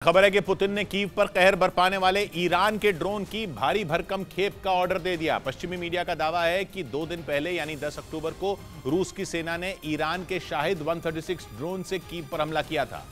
खबर है कि पुतिन ने कीव पर कहर बरपाने वाले ईरान के ड्रोन की भारी भरकम खेप का ऑर्डर दे दिया। पश्चिमी मीडिया का दावा है कि 2 दिन पहले यानी 10 अक्टूबर को रूस की सेना ने ईरान के शाहिद 136 ड्रोन से कीव पर हमला किया था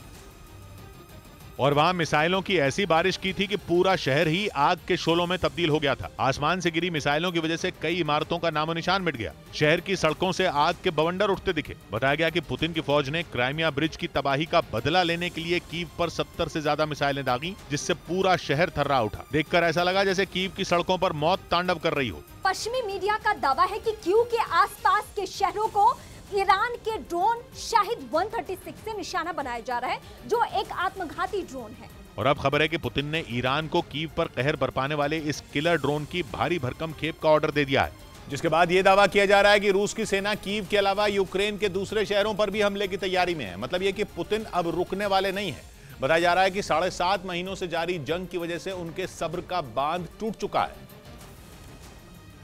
और वहां मिसाइलों की ऐसी बारिश की थी कि पूरा शहर ही आग के शोलों में तब्दील हो गया था। आसमान से गिरी मिसाइलों की वजह से कई इमारतों का नामो निशान मिट गया। शहर की सड़कों से आग के बवंडर उठते दिखे। बताया गया कि पुतिन की फौज ने क्राइमिया ब्रिज की तबाही का बदला लेने के लिए कीव पर 70 से ज्यादा मिसाइलें दागी, जिससे पूरा शहर थर्रा उठा। देखकर ऐसा लगा जैसे कीव की सड़कों पर मौत तांडव कर रही हो। पश्चिमी मीडिया का दावा है कि कीव के आसपास के शहरों को ईरान के ड्रोन शाहिद 136 से निशाना बनाया जा रहा है, जो एक आत्मघाती ड्रोन है। और अब खबर है कि पुतिन ने ईरान को कीव पर कहर बरपाने वाले इस किलर ड्रोन की भारी भरकम खेप का ऑर्डर दे दिया है, जिसके बाद यह दावा किया जा रहा है कि रूस की सेना कीव के अलावा यूक्रेन के दूसरे शहरों पर भी हमले की तैयारी में है। मतलब यह कि पुतिन अब रुकने वाले नहीं है। बताया जा रहा है कि 7.5 महीनों से जारी जंग की वजह से उनके सब्र का बांध टूट चुका है,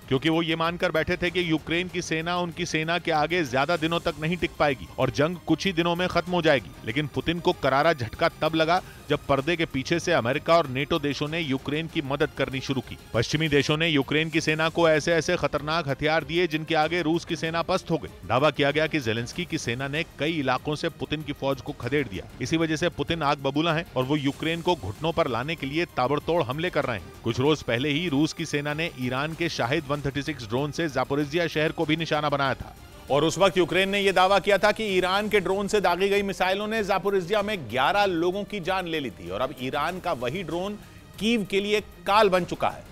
क्योंकि वो ये मानकर बैठे थे कि यूक्रेन की सेना उनकी सेना के आगे ज्यादा दिनों तक नहीं टिक पाएगी और जंग कुछ ही दिनों में खत्म हो जाएगी। लेकिन पुतिन को करारा झटका तब लगा जब पर्दे के पीछे से अमेरिका और नेटो देशों ने यूक्रेन की मदद करनी शुरू की। पश्चिमी देशों ने यूक्रेन की सेना को ऐसे ऐसे खतरनाक हथियार दिए जिनके आगे रूस की सेना पस्त हो गई। दावा किया गया कि जेलेंस्की की सेना ने कई इलाकों से पुतिन की फौज को खदेड़ दिया। इसी वजह से पुतिन आग बबूला है और वो यूक्रेन को घुटनों पर लाने के लिए ताबड़तोड़ हमले कर रहे हैं। कुछ रोज पहले ही रूस की सेना ने ईरान के शाहिद 136 ड्रोन से जापोरिजिया शहर को भी निशाना बनाया था और उस वक्त यूक्रेन ने यह दावा किया था कि ईरान के ड्रोन से दागी गई मिसाइलों ने जापोरिजिया में 11 लोगों की जान ले ली थी। और अब ईरान का वही ड्रोन कीव के लिए काल बन चुका है,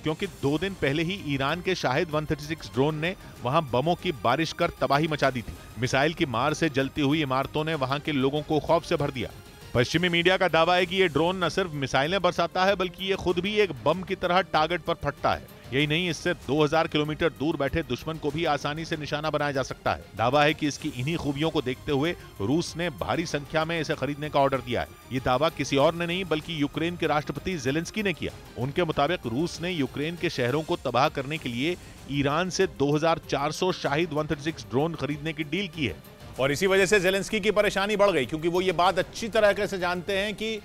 क्योंकि 2 दिन पहले ही ईरान के शाहिद 136 ड्रोन ने वहां बमों की बारिश कर तबाही मचा दी थी। मिसाइल की मार से जलती हुई इमारतों ने वहां के लोगों को खौफ से भर दिया। पश्चिमी मीडिया का दावा है कि यह ड्रोन न सिर्फ मिसाइलें बरसाता है, बल्कि यह खुद भी एक बम की तरह टारगेट पर फटता है। यही नहीं, इससे 2000 किलोमीटर दूर बैठे दुश्मन को भी आसानी से निशाना बनाया जा सकता है। दावा है कि इसकी इन्हीं खूबियों को देखते हुए रूस ने भारी संख्या में इसे खरीदने का ऑर्डर दिया है। ये दावा किसी और ने नहीं बल्कि यूक्रेन के राष्ट्रपति जेलेंस्की ने किया। उनके मुताबिक रूस ने यूक्रेन के शहरों को तबाह करने के लिए ईरान से 2400 शाहिद 136 ड्रोन खरीदने की डील की है। और इसी वजह से जेलेंस्की की परेशानी बढ़ गई, क्योंकि वो ये बात अच्छी तरह से जानते हैं कि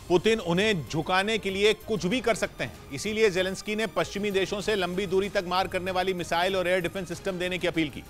पुतिन उन्हें झुकाने के लिए कुछ भी कर सकते हैं। इसीलिए जेलेंस्की ने पश्चिमी देशों से लंबी दूरी तक मार करने वाली मिसाइल और एयर डिफेंस सिस्टम देने की अपील की,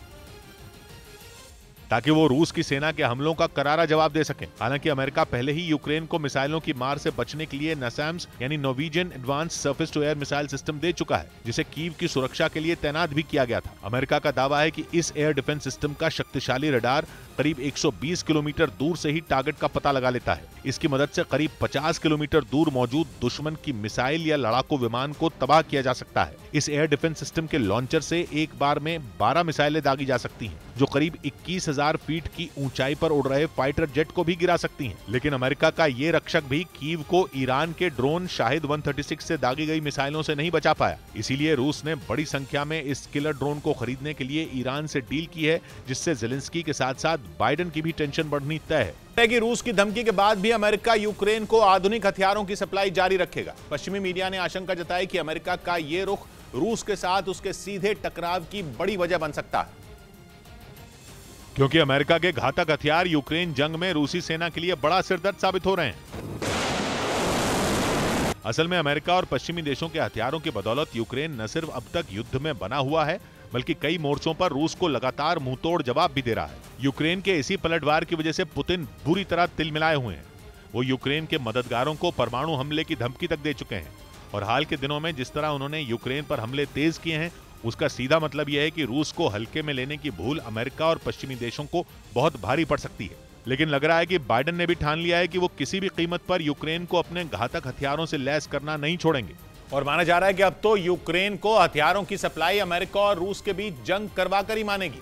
ताकि वो रूस की सेना के हमलों का करारा जवाब दे सकें। हालांकि अमेरिका पहले ही यूक्रेन को मिसाइलों की मार से बचने के लिए नसैम्स यानी Norwegian advance surface to air missile system दे चुका है, जिसे कीव की सुरक्षा के लिए तैनात भी किया गया था। अमेरिका का दावा है कि इस एयर डिफेंस सिस्टम का शक्तिशाली रडार करीब 120 किलोमीटर दूर से ही टारगेट का पता लगा लेता है। इसकी मदद से करीब 50 किलोमीटर दूर मौजूद दुश्मन की मिसाइल या लड़ाकू विमान को तबाह किया जा सकता है। इस एयर डिफेंस सिस्टम के लॉन्चर से एक बार में 12 मिसाइलें दागी जा सकती हैं, जो करीब 21,000 फीट की ऊंचाई पर उड़ रहे फाइटर जेट को भी गिरा सकती हैं। लेकिन अमेरिका का ये रक्षक भी कीव को ईरान के ड्रोन शाहिद 136 से दागी गई मिसाइलों से नहीं बचा पाया। इसीलिए रूस ने बड़ी संख्या में इस किलर ड्रोन को खरीदने के लिए ईरान से डील की है, जिससे जेलेंस्की के साथ साथ बाइडेन की भी टेंशन बढ़नी तय है कि रूस की धमकी के बाद भी अमेरिका यूक्रेन को आधुनिक हथियारों की सप्लाई जारी रखेगा। पश्चिमी मीडिया ने आशंका जताई कि अमेरिका का यह रुख रूस के साथ उसके सीधे टकराव की बड़ी वजह बन सकता है, क्योंकि अमेरिका के घातक हथियार यूक्रेन जंग में रूसी सेना के लिए बड़ा सिरदर्द साबित हो रहे हैं। असल में अमेरिका और पश्चिमी देशों के हथियारों की बदौलत यूक्रेन न सिर्फ अब तक युद्ध में बना हुआ है, बल्कि कई मोर्चों पर रूस को लगातार मुंहतोड़ जवाब भी दे रहा है। यूक्रेन के इसी पलटवार की वजह से पुतिन बुरी तरह तिलमिलाए हुए हैं। वो यूक्रेन के मददगारों को परमाणु हमले की धमकी तक दे चुके हैं और हाल के दिनों में जिस तरह उन्होंने यूक्रेन पर हमले तेज किए हैं, उसका सीधा मतलब यह है कि रूस को हल्के में लेने की भूल अमेरिका और पश्चिमी देशों को बहुत भारी पड़ सकती है। लेकिन लग रहा है कि बाइडेन ने भी ठान लिया है कि वो किसी भी कीमत पर यूक्रेन को अपने घातक हथियारों से लैस करना नहीं छोड़ेंगे। और माना जा रहा है कि अब तो यूक्रेन को हथियारों की सप्लाई अमेरिका और रूस के बीच जंग करवाकर ही मानेगी,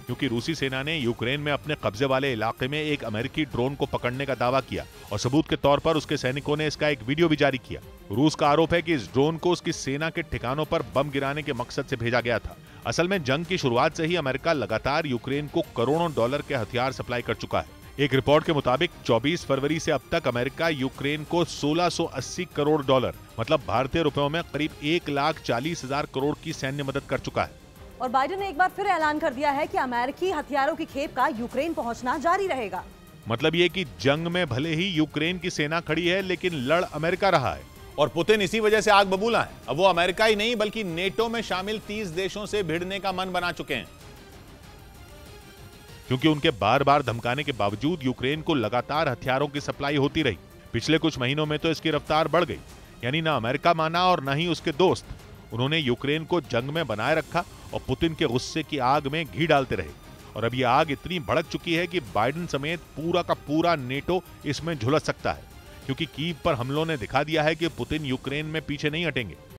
क्योंकि रूसी सेना ने यूक्रेन में अपने कब्जे वाले इलाके में एक अमेरिकी ड्रोन को पकड़ने का दावा किया और सबूत के तौर पर उसके सैनिकों ने इसका एक वीडियो भी जारी किया। रूस का आरोप है कि इस ड्रोन को उसकी सेना के ठिकानों पर बम गिराने के मकसद से भेजा गया था। असल में जंग की शुरुआत से ही अमेरिका लगातार यूक्रेन को करोड़ों डॉलर के हथियार सप्लाई कर चुका है। एक रिपोर्ट के मुताबिक 24 फरवरी से अब तक अमेरिका यूक्रेन को 1680 करोड़ डॉलर मतलब भारतीय रुपयों में करीब 1,40,000 करोड़ की सैन्य मदद कर चुका है। और बाइडेन ने एक बार फिर ऐलान कर दिया है कि अमेरिकी हथियारों की खेप का यूक्रेन पहुंचना जारी रहेगा। मतलब ये कि जंग में भले ही यूक्रेन की सेना खड़ी है, लेकिन लड़ अमेरिका रहा है और पुतिन इसी वजह से आग बबूला है। अब वो अमेरिका ही नहीं बल्कि नेटो में शामिल 30 देशों से भिड़ने का मन बना चुके हैं, क्योंकि उनके बार बार धमकाने के बावजूद यूक्रेन को लगातार हथियारों की सप्लाई होती रही। पिछले कुछ महीनों में तो इसकी रफ्तार बढ़ गई, यानी ना अमेरिका माना और ना ही उसके दोस्त। उन्होंने यूक्रेन को जंग में बनाए रखा और पुतिन के गुस्से की आग में घी डालते रहे। और अब ये आग इतनी भड़क चुकी है कि बाइडेन समेत पूरा का पूरा नेटो इसमें झुलस सकता है, क्योंकि कीव पर हमलों ने दिखा दिया है कि पुतिन यूक्रेन में पीछे नहीं हटेंगे।